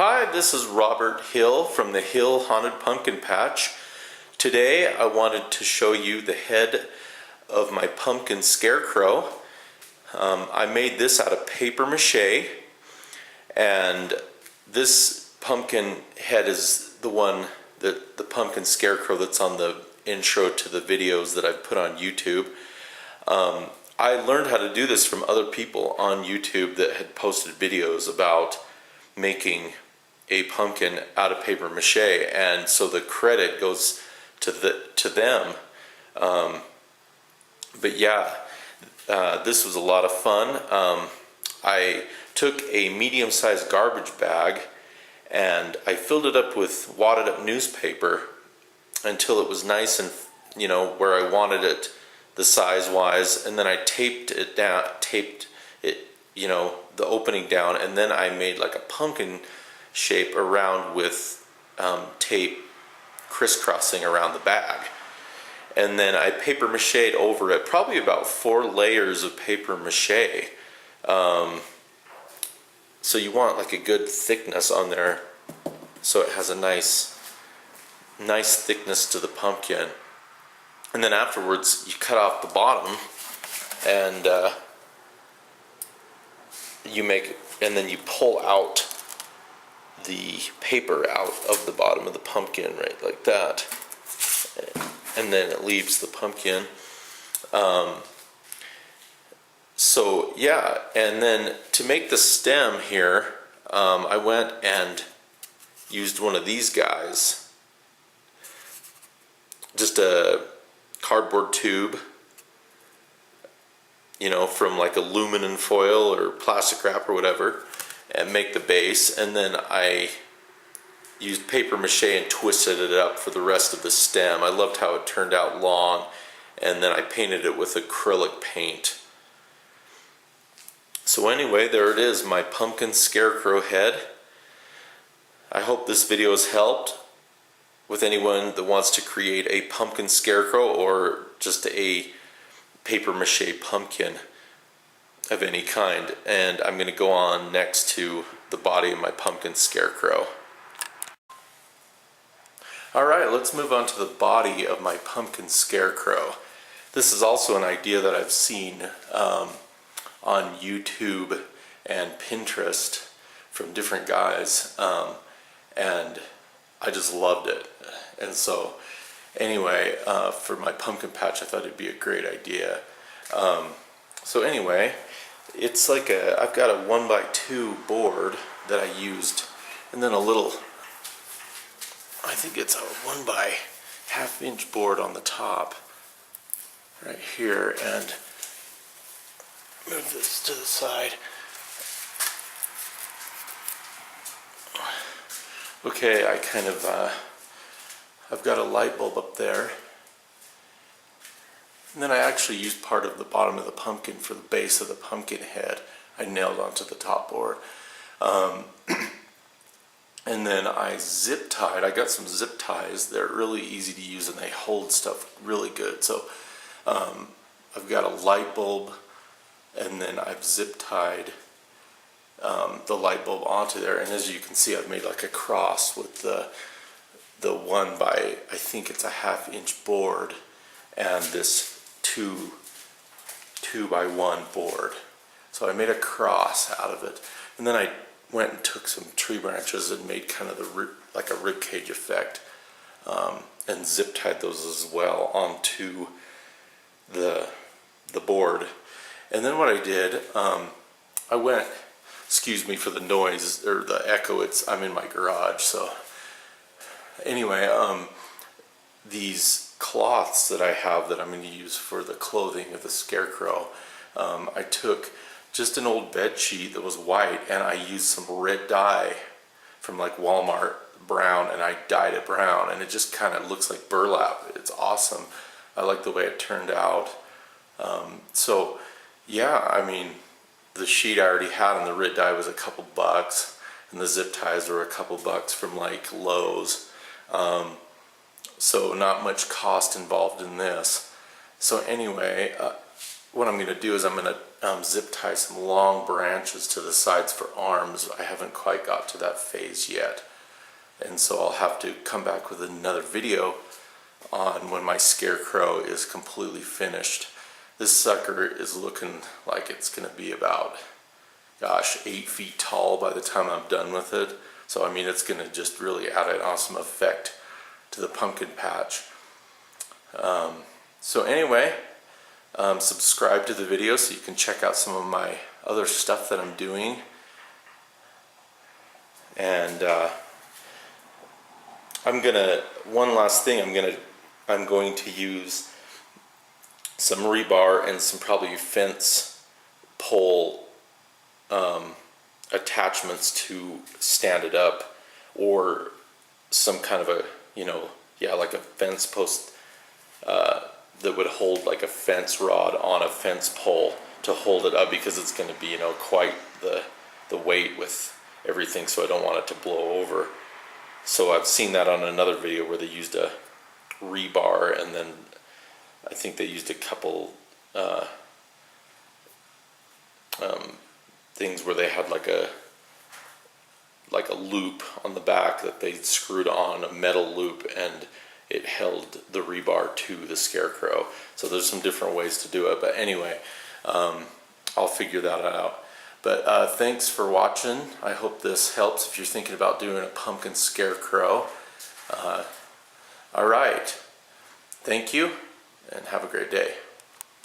Hi, this is Robert Hill from the Hill Haunted Pumpkin Patch. Today I wanted to show you the head of my pumpkin scarecrow. I made this out of paper mache, and this pumpkin head is the one that the pumpkin scarecrow that's on the intro to the videos that I've put on YouTube. I learned how to do this from other people on YouTube that had posted videos about making a pumpkin out of paper mache, and so the credit goes to them. But yeah, this was a lot of fun. I took a medium-sized garbage bag and I filled it up with wadded up newspaper until it was nice and, you know, where I wanted it, the size wise, and then I taped it, you know, the opening down, and then I made like a pumpkin shape around with tape crisscrossing around the bag. And then I paper mache'd over it, probably about 4 layers of paper mache. So you want like a good thickness on there so it has a nice thickness to the pumpkin. And then afterwards you cut off the bottom and then you pull out the paper out of the bottom of the pumpkin, right, like that, and then it leaves the pumpkin. So yeah, and then to make the stem here, I went and used one of these guys, just a cardboard tube, you know, from like aluminum foil or plastic wrap or whatever, and make the base. And then I used paper mache and twisted it up for the rest of the stem. I loved how it turned out long, and then I painted it with acrylic paint. So anyway, there it is, my pumpkin scarecrow head. I hope this video has helped with anyone that wants to create a pumpkin scarecrow or just a paper mache pumpkin of any kind. And I'm going to go on next to the body of my pumpkin scarecrow. Alright, let's move on to the body of my pumpkin scarecrow. This is also an idea that I've seen on YouTube and Pinterest from different guys, and I just loved it. And so anyway, for my pumpkin patch I thought it'd be a great idea. So anyway, it's like I've got a 1x2 board that I used, and then a little, I think it's a 1.5 inch board on the top right here, and move this to the side. Okay, I kind of I've got a light bulb up there, and then I actually used part of the bottom of the pumpkin for the base of the pumpkin head. I nailed onto the top board. And then I zip tied. I got some zip ties. They're really easy to use and they hold stuff really good. So I've got a light bulb, and then I've zip tied the light bulb onto there. And as you can see, I've made like a cross with the 1 by, I think it's a 1/2 inch board, and this 2 by 1 board. So I made a cross out of it, and then I went and took some tree branches and made kind of like a rib cage effect, and zip tied those as well onto the board. And then what I did, I went, excuse me for the noise or the echo, I'm in my garage. So anyway, these cloths that I have that I'm going to use for the clothing of the scarecrow, I took just an old bed sheet that was white, and I used some red dye from like Walmart, brown, and I dyed it brown, and it just kind of looks like burlap. It's awesome. I like the way it turned out. So yeah, I mean, the sheet I already had and the red dye was a couple bucks, and the zip ties were a couple bucks from like Lowe's. So not much cost involved in this. So anyway, what I'm going to do is I'm going to zip tie some long branches to the sides for arms. I haven't quite got to that phase yet. And so I'll have to come back with another video on when my Scarecrow is completely finished. This sucker is looking like it's going to be about, gosh, 8 feet tall by the time I'm done with it. So I mean, it's going to just really add an awesome effect to the pumpkin patch. So anyway, subscribe to the video so you can check out some of my other stuff that I'm doing. And one last thing, I'm going to use some rebar and some probably fence pole attachments to stand it up, or some kind of a, like a fence post that would hold like a fence rod on a fence pole to hold it up, because it's going to be, quite the weight with everything, so I don't want it to blow over. So I've seen that on another video where they used a rebar, and then I think they used a couple things where they had like a loop on the back that they screwed on, a metal loop, and it held the rebar to the Scarecrow. So there's some different ways to do it, but anyway, I'll figure that out. But thanks for watching. I hope this helps if you're thinking about doing a pumpkin Scarecrow. All right, thank you, and have a great day.